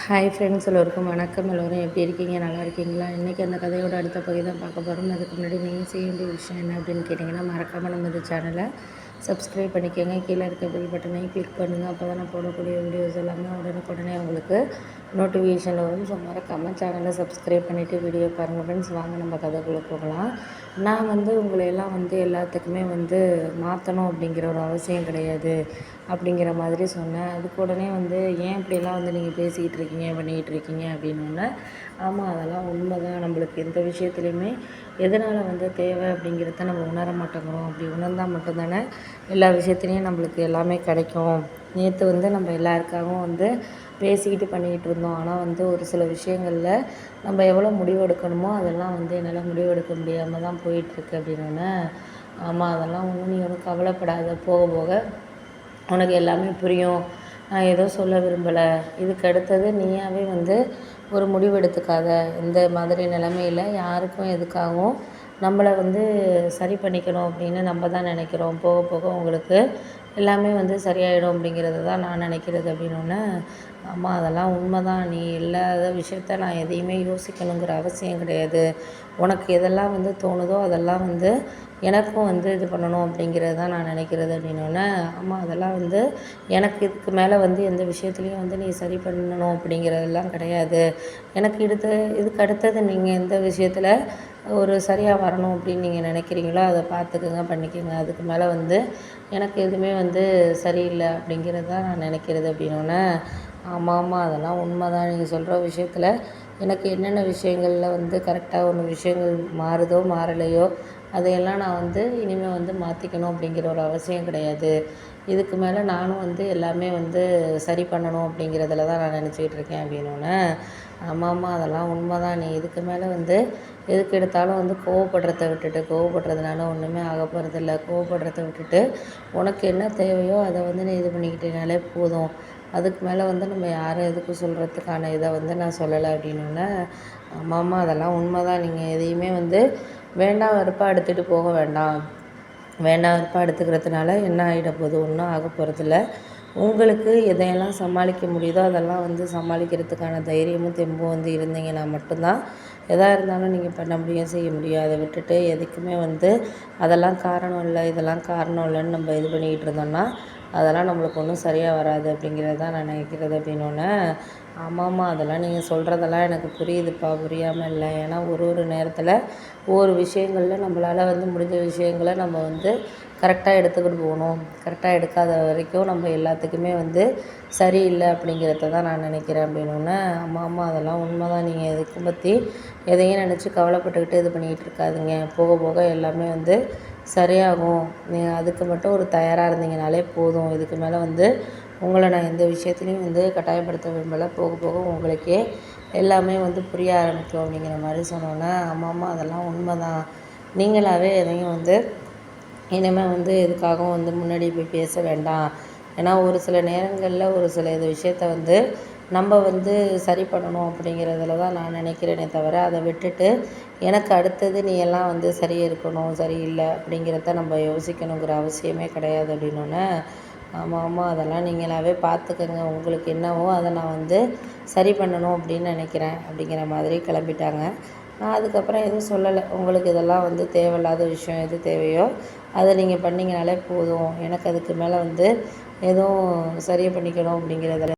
Hi friends, எல்லோருக்கும் வணக்கம். எல்லோரும் எப்படி இருக்கீங்க? நல்லா இருக்கீங்களா? இன்றைக்கி அந்த கதையோட அடுத்த பகுதி தான் பார்க்க போகிறோம். அதுக்கு முன்னாடி நீங்கள் செய்ய வேண்டிய விஷயம் என்ன அப்படின்னு கேட்டிங்கன்னா, மறக்காமல் நம்ம இந்த சேனலை சப்ஸ்கிரைப் பண்ணிக்கோங்க. கீழே இருக்க பெல் பட்டனையும் கிளிக் பண்ணுங்கள். அப்போ தான் நான் போடக்கூடிய வீடியோஸ் எல்லாமே உடனுக்குடனே உங்களுக்கு நோட்டிஃபிகேஷனில் வரும். ஸோ மறக்காமல் சேனலை சப்ஸ்கிரைப் பண்ணிவிட்டு வீடியோ பாருங்கள் ஃப்ரெண்ட்ஸ். வாங்க நம்ம கதைக்குள்ளே போகலாம். நான் உங்களையெல்லாம் எல்லாத்துக்குமே மாற்றணும் அப்படிங்கிற ஒரு அவசியம் கிடையாது அப்படிங்கிற மாதிரி சொன்னேன். அதுக்கு உடனே ஏன் இப்படியெல்லாம் நீங்கள் பேசிக்கிட்டு இருக்கீங்க, பண்ணிக்கிட்டு இருக்கீங்க அப்படின்னோடனே, ஆமாம் அதெல்லாம் உண்மை தான். நம்மளுக்கு எந்த விஷயத்துலையுமே எதனால் தேவை அப்படிங்கிறத நம்ம உணர மாட்டேங்கிறோம். அப்படி உணர்ந்தால் மட்டும்தானே எல்லா விஷயத்துலையும் நம்மளுக்கு எல்லாமே கிடைக்கும். நேற்று நம்ம எல்லாருக்காகவும் பேசிக்கிட்டு பண்ணிக்கிட்டு இருந்தோம். ஆனால் ஒரு சில விஷயங்களில் நம்ம எவ்வளோ முடிவு எடுக்கணுமோ அதெல்லாம் என்னால் முடிவெடுக்க முடியாமல் தான் போயிட்டுருக்கு அப்படின்னோடனே, ஆமாம் அதெல்லாம் ஒன்றும் நீ ஒன்றும் கவலைப்படாத, போக போக உனக்கு எல்லாமே புரியும். நான் ஏதோ சொல்ல விரும்பலை. இதுக்கு அடுத்தது நீயாவே ஒரு முடிவு எடுத்துக்காத. இந்த மாதிரி நிலைமையில் யாருக்கும் எதுக்காகவும் நம்மளை சரி பண்ணிக்கணும் அப்படின்னு நம்ம தான் நினைக்கிறோம். போக போக உங்களுக்கு எல்லாமே சரியாயிடும் அப்படிங்கிறது தான் நான் நினைக்கிறது அப்படின்னோடனே, ஆமாம் அதெல்லாம் உண்மை தான். நீ இல்லாத விஷயத்த நான் எதையுமே யோசிக்கணுங்கிற அவசியம் கிடையாது. உனக்கு எதெல்லாம் தோணுதோ அதெல்லாம் எனக்கும் இது பண்ணணும் அப்படிங்கிறது தான் நான் நினைக்கிறது அப்படின்னோடனே, ஆமாம் அதெல்லாம் எனக்கு இதுக்கு மேலே எந்த விஷயத்துலையும் நீ சரி பண்ணணும் அப்படிங்கிறதெல்லாம் கிடையாது. எனக்கு இதுக்கு அடுத்தது நீங்கள் எந்த விஷயத்தில் ஒரு சரியாக வரணும் அப்படின்னு நீங்கள் நினைக்கிறீங்களோ அதை பார்த்துக்குங்க, பண்ணிக்கோங்க. அதுக்கு மேலே எனக்கு எதுவுமே சரியில்லை அப்படிங்கிறது தான் நான் நினைக்கிறது அப்படின்னோடனே, ஆமாம் அதெல்லாம் உண்மை தான். நீங்கள் சொல்கிற விஷயத்தில் எனக்கு என்னென்ன விஷயங்களில் கரெக்டாக ஒன்று விஷயங்கள் மாறுதோ மாறலையோ அதையெல்லாம் நான் இனிமேல் மாற்றிக்கணும் அப்படிங்கிற ஒரு அவசியம் கிடையாது. இதுக்கு மேலே நானும் எல்லாமே சரி பண்ணணும் அப்படிங்கிறதுல தான் நான் நினச்சிக்கிட்டு இருக்கேன் அப்படின்னோடனே, ஆமாம் அதெல்லாம் உண்மை தான். நீ இதுக்கு மேலே எதுக்கு எடுத்தாலும் கோவப்படுறத விட்டுட்டு, கோவப்படுறதுனால ஒன்றுமே ஆக போகிறதில்ல. கோவப்படுறத விட்டுட்டு உனக்கு என்ன தேவையோ அதை நீ இது பண்ணிக்கிட்டேனாலே போதும். அதுக்கு மேலே நம்ம யாரும் எதுக்கும் சொல்கிறதுக்கான இதை நான் சொல்லலை அப்படின்னோடனே, ஆமாம் அதெல்லாம் உண்மை தான். நீங்கள் எதையுமே வேண்டாம் வெறுப்பாக எடுத்துகிட்டு போக வேண்டாம். வேண்டாம் வெறுப்பாக எடுத்துக்கிறதுனால என்ன ஆகிட போகுது? ஒன்றும் ஆக போகிறதில்ல. உங்களுக்கு எதையெல்லாம் சமாளிக்க முடியுதோ அதெல்லாம் சமாளிக்கிறதுக்கான தைரியமும் தெம்பும் இருந்தீங்கன்னா மட்டும்தான் எதாக இருந்தாலும் நீங்கள் பண்ண முடியும், செய்ய முடியும். அதை விட்டுட்டு எதுக்குமே அதெல்லாம் காரணம் இல்லை, இதெல்லாம் காரணம் இல்லைன்னு நம்ம இது பண்ணிக்கிட்டு இருந்தோம்னா அதெல்லாம் நம்மளுக்கு ஒன்றும் சரியாக வராது அப்படிங்கிறது தான் நான் நினைக்கிறது அப்படின்னோடனே, ஆமாம் அதெல்லாம் நீங்கள் சொல்கிறதெல்லாம் எனக்கு புரியுதுப்பா, புரியாமல் இல்லை. ஏன்னா ஒரு நேரத்தில் ஒவ்வொரு விஷயங்களில் நம்மளால் முடிஞ்ச விஷயங்களை நம்ம கரெக்டாக எடுத்துக்கிட்டு போகணும். கரெக்டாக எடுக்காத வரைக்கும் நம்ம எல்லாத்துக்குமே சரியில்லை அப்படிங்கிறத தான் நான் நினைக்கிறேன் அப்படின்னோடனே, ஆமாம் அதெல்லாம் உண்மை தான். நீங்கள் எதுக்கு பற்றி எதையும் நினச்சி கவலைப்பட்டுக்கிட்டு இது பண்ணிக்கிட்டு இருக்காதீங்க. போக போக எல்லாமே சரியாகும். நீங்கள் அதுக்கு மட்டும் ஒரு தயாராக இருந்தீங்கனாலே போதும். இதுக்கு மேலே உங்களை நான் எந்த விஷயத்துலையும் கட்டாயப்படுத்த விரும்பலை. போக போக உங்களுக்கே எல்லாமே புரிய ஆரம்பிக்கும் அப்படிங்கிற மாதிரி சொன்னோன்னே, ஆமாம் அதெல்லாம் உண்மை தான். நீங்களாகவே எதையும் இனிமேல் எதுக்காகவும் முன்னாடி போய் பேச வேண்டாம். ஏன்னா ஒரு சில நேரங்களில் ஒரு சில இது விஷயத்த நம்ம சரி பண்ணணும் அப்படிங்கிறதுல தான் நான் நினைக்கிறேனே தவிர, அதை விட்டுட்டு எனக்கு அடுத்தது நீ எல்லாம் சரி இருக்கணும், சரியில்லை அப்படிங்கிறத நம்ம யோசிக்கணுங்கிற அவசியமே கிடையாது அப்படின்னோடனே, ஆமாம் அதெல்லாம் நீங்களாகவே பார்த்துக்கங்க. உங்களுக்கு என்னவோ அதை நான் சரி பண்ணணும் அப்படின்னு நினைக்கிறேன் அப்படிங்கிற மாதிரி கிளம்பிட்டாங்க. நான் அதுக்கப்புறம் எதுவும் சொல்லலை. உங்களுக்கு இதெல்லாம் தேவையில்லாத விஷயம் எது தேவையோ அதை நீங்கள் பண்ணிங்கனாலே போதும். எனக்கு அதுக்கு மேலே எதுவும் சரியாக பண்ணிக்கணும் அப்படிங்கிறதில்